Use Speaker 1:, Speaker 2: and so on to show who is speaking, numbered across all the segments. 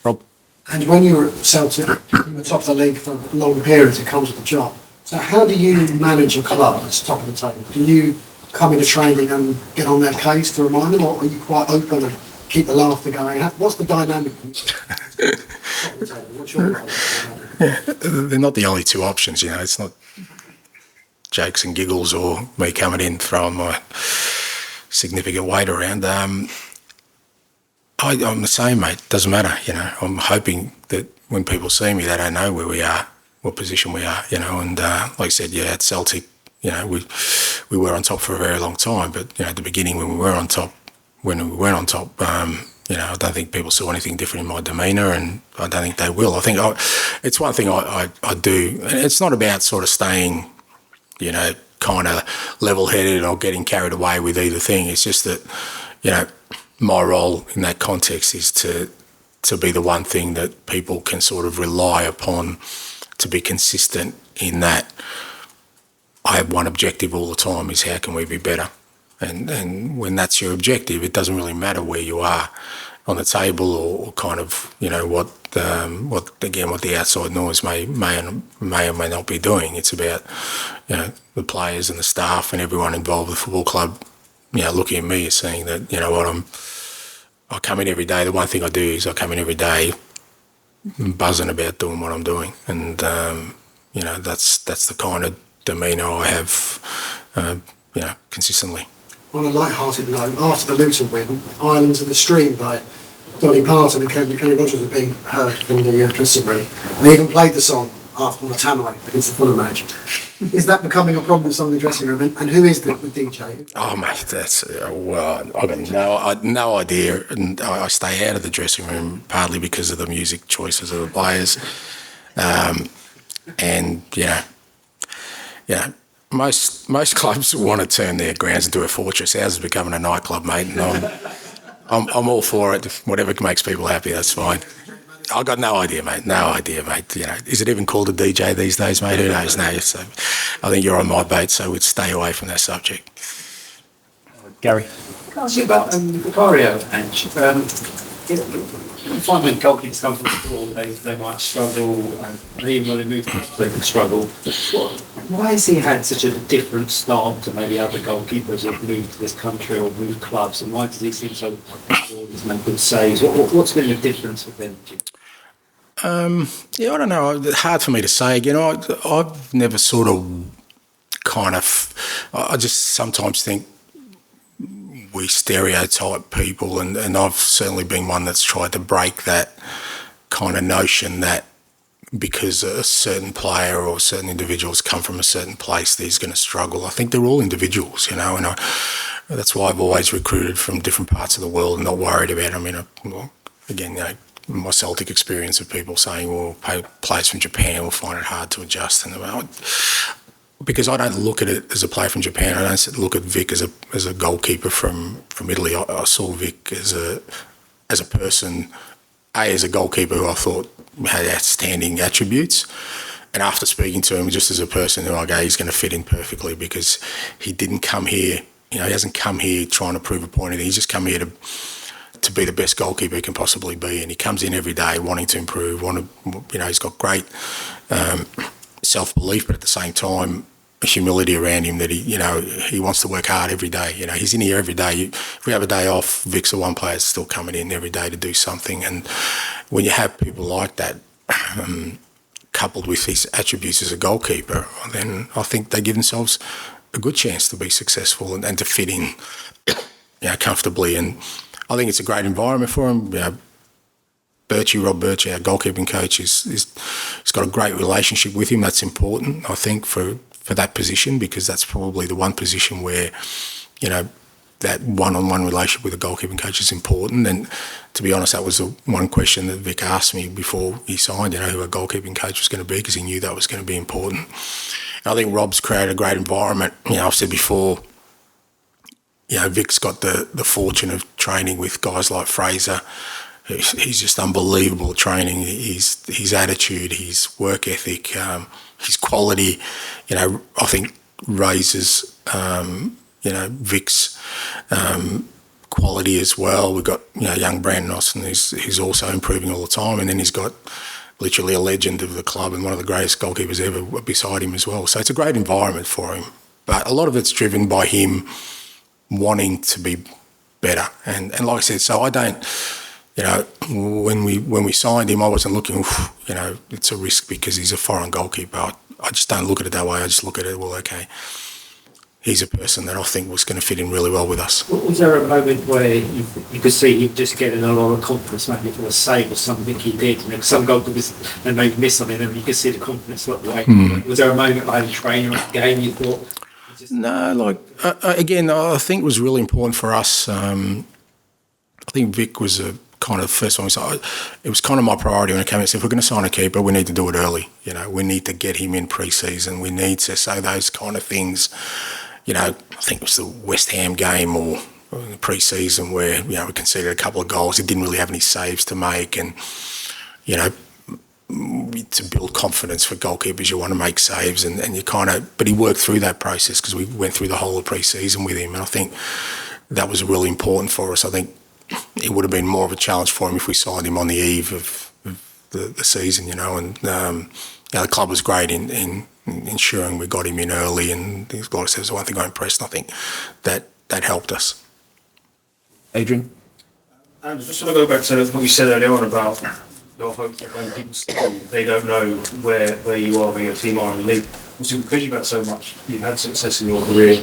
Speaker 1: Rob?
Speaker 2: And when you were at Celtic, you were top of the league for long periods, it comes with the job. So how do you manage a club that's top of the table? Do you come into training and get on their case to remind them, or are you quite open and keep the laughter going? What's the dynamic? What's your dynamic?
Speaker 1: Yeah, they're not the only two options, you know. It's not jokes and giggles or me coming in throwing my significant weight around. I'm the same, mate. Doesn't matter, you know. I'm hoping that when people see me, they don't know where we are, what position we are, you know. And like I said, yeah, at Celtic, you know, we were on top for a very long time. But you know, at the beginning, when we were on top, you know, I don't think people saw anything different in my demeanour, and I don't think they will. I think it's one thing I do. And it's not about sort of staying, you know, kind of level-headed or getting carried away with either thing. It's just that, you know, my role in that context is to be the one thing that people can sort of rely upon to be consistent in that I have one objective all the time, is how can we be better? And when that's your objective, it doesn't really matter where you are on the table or kind of, you know, what the outside noise may or may not be doing. It's about, you know, the players and the staff and everyone involved with the football club, you know, looking at me and saying that, you know what, I come in every day. The one thing I do is I come in every day buzzing about doing what I'm doing. And, you know, that's the kind of demeanour I have, you know, consistently.
Speaker 2: On a light-hearted note, after the Luton win, Islands of the Stream by Dolly Parton and Kenny Rogers have been heard from the dressing room. They even played the song after the Tannoy against the Fulham match. Is that becoming a problem in some of the dressing room? And who is the DJ?
Speaker 1: Oh, mate, that's well, I've got no idea, and I stay out of the dressing room partly because of the music choices of the players, and you know, most clubs want to turn their grounds into a fortress. Ours is becoming a nightclub, mate, and I'm all for it. Whatever makes people happy, that's fine. I've got no idea, mate. No idea, mate. You know, is it even called a DJ these days, mate? Who knows? No. So I think you're on my boat, so we'd stay away from that subject.
Speaker 3: Gary?
Speaker 4: Can I ask you about Vicario, Ange? I find when goalkeepers come from the ball, they might struggle, and even when they move to they can struggle. Why has he had such a different start to maybe other goalkeepers who have moved to this country or moved clubs, and why does he seem so always make good saves? What's been the difference with him?
Speaker 1: Yeah, I don't know. It's hard for me to say. You know, I've never sort of kind of... I just sometimes think we stereotype people, and I've certainly been one that's tried to break that kind of notion that because a certain player or certain individuals come from a certain place, they're going to struggle. I think they're all individuals, you know, and that's why I've always recruited from different parts of the world and not worried about them. I mean, well, again, you know, my Celtic experience of people saying, well, players from Japan will find it hard to adjust. And because I don't look at it as a player from Japan, I don't look at Vic as a goalkeeper from Italy. I saw Vic as a person, as a goalkeeper who I thought had outstanding attributes. And after speaking to him just as a person, he's going to fit in perfectly, because he didn't come here, you know, he hasn't come here trying to prove a point. He's just come here to be the best goalkeeper he can possibly be. And he comes in every day wanting to improve, you know, he's got great self-belief, but at the same time, humility around him that he wants to work hard every day. You know, he's in here every day. If we have a day off, Vic's the one player that's still coming in every day to do something. And when you have people like that, coupled with his attributes as a goalkeeper, then I think they give themselves a good chance to be successful and to fit in, you know, comfortably. And I think it's a great environment for him. You know, Rob Birchie, our goalkeeping coach, he's got a great relationship with him. That's important, I think, for that position, because that's probably the one position where, you know, that one-on-one relationship with a goalkeeping coach is important. And to be honest, that was the one question that Vic asked me before he signed, you know, who a goalkeeping coach was going to be, because he knew that was going to be important. And I think Rob's created a great environment. You know, I've said before, you know, Vic's got the fortune of training with guys like Fraser. He's just unbelievable at training. His attitude, his work ethic, his quality, you know, I think raises, you know, Vic's quality as well. We've got young Brandon Austin who's also improving all the time, and then he's got literally a legend of the club and one of the greatest goalkeepers ever beside him as well. So it's a great environment for him, but a lot of it's driven by him wanting to be better. And like I said, so I don't, when we signed him, I wasn't looking, it's a risk because he's a foreign goalkeeper. I just don't look at it that way. I just look at it, well, okay, he's a person that I think was going to fit in really well with us.
Speaker 4: Was there a moment where you could see him just getting a lot of confidence, maybe for a save or something he did? Some goalkeepers, they maybe miss something, and you could see the confidence look away. Was there a moment like in training or in the game you thought?
Speaker 1: No, again, I think it was really important for us. I think Vic was a kind of first one. It was kind of my priority when it came in. If we're going to sign a keeper, we need to do it early. We need to get him in pre-season. We need to say those kind of things. I think it was the West Ham game or the pre-season where, we conceded a couple of goals. He didn't really have any saves to make. And, to build confidence for goalkeepers, you want to make saves and you but he worked through that process because we went through the whole of pre-season with him. And I think that was really important for us. I think it would have been more of a challenge for him if we signed him on the eve of the season, and the club was great in ensuring we got him in early, and like I said, was the one thing I impressed, and I think that helped us.
Speaker 3: Adrian?
Speaker 5: I just want to go back to what you said earlier on about your hope that when people they don't know where you are, where your team are in the league. Also, because you've had so much, you've had success in your career,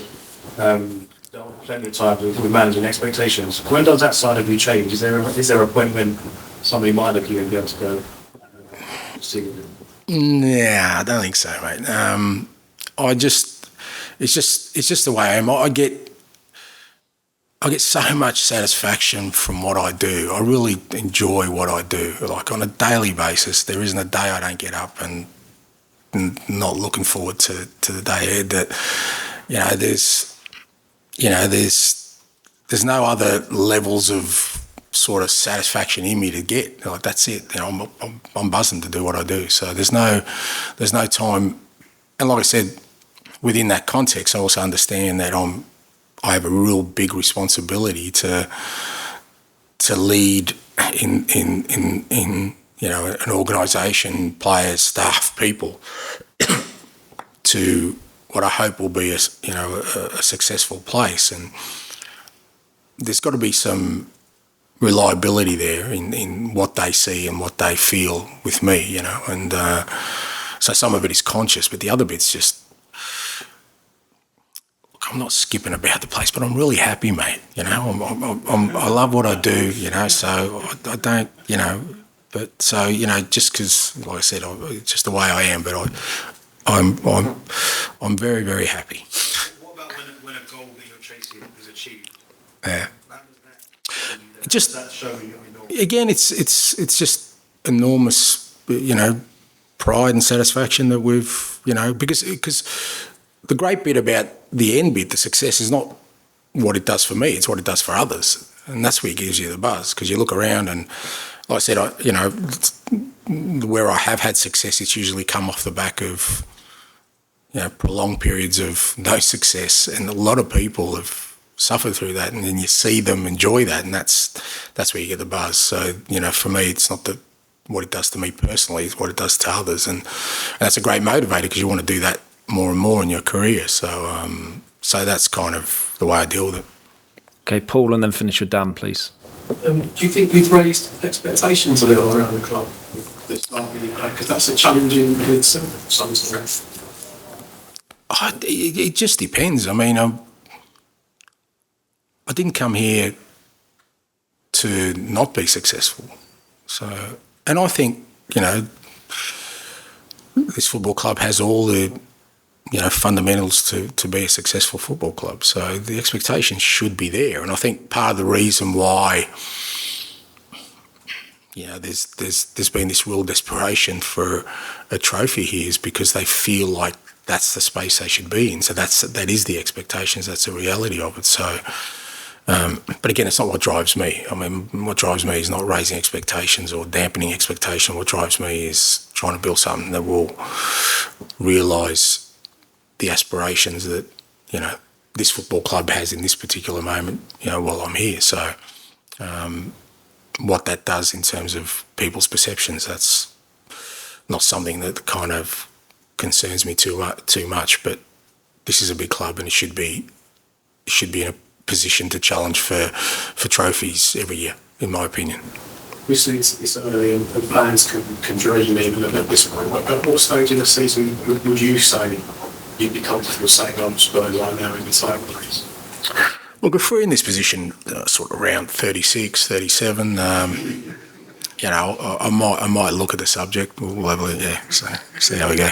Speaker 5: plenty of times with managing expectations. When does that side of you change? Is there a point when somebody might look at you and be able to go, see what
Speaker 1: Nah, I don't think so, mate. It's just the way I am. I get so much satisfaction from what I do. I really enjoy what I do. Like on a daily basis, there isn't a day I don't get up and not looking forward to the day ahead. That there's no other levels of sort of satisfaction in me to get. Like that's it. I'm buzzing to do what I do. So there's no time. And like I said, within that context, I also understand that I have a real big responsibility to lead in an organisation, players, staff, people to what I hope will be a successful place. And there's got to be some reliability there in what they see and what they feel with me, and so some of it is conscious, but the other bit's just, I'm not skipping about the place, but I'm really happy, mate. I love what I do, so I don't, but so, just because, like I said, it's just the way I am, but I'm very, very happy.
Speaker 5: What about when a goal that you're chasing is achieved?
Speaker 1: Yeah.
Speaker 5: Just that showing
Speaker 1: again, it's just enormous, pride and satisfaction that we've, because the great bit about the end bit, the success, is not what it does for me, it's what it does for others. And that's where it gives you the buzz, because you look around and, like I said, where I have had success, it's usually come off the back of, prolonged periods of no success. And a lot of people have suffered through that, and then you see them enjoy that, and that's where you get the buzz. So, for me, it's not what it does to me personally, it's what it does to others. And that's a great motivator, because you want to do that more and more in your career. So so that's kind of the way I deal with it.
Speaker 3: Okay, Paul, and then finish with Dan, please.
Speaker 6: Do you think you've raised expectations a little around the club? Because that's a challenging with some sort of...
Speaker 1: It just depends. I mean, I didn't come here to not be successful. So, and I think, this football club has all the, fundamentals to be a successful football club. So the expectations should be there. And I think part of the reason why, there's been this real desperation for a trophy here is because they feel like that's the space they should be in. So that is the expectations. That's the reality of it. So, but again, it's not what drives me. I mean, what drives me is not raising expectations or dampening expectation. What drives me is trying to build something that will realise the aspirations that, this football club has in this particular moment, while I'm here. So what that does in terms of people's perceptions, that's not something that kind of concerns me too much. But this is a big club, and it should be in a position to challenge for trophies every year, in my opinion.
Speaker 6: Obviously, it's early and fans can dream even at this point. At what stage of the season would you say you'd be comfortable saying I'm Spurs right now in the title race?
Speaker 1: Look, if we're in this position, sort of around 36, 37, I might look at the subject. We'll have a, so see how we go.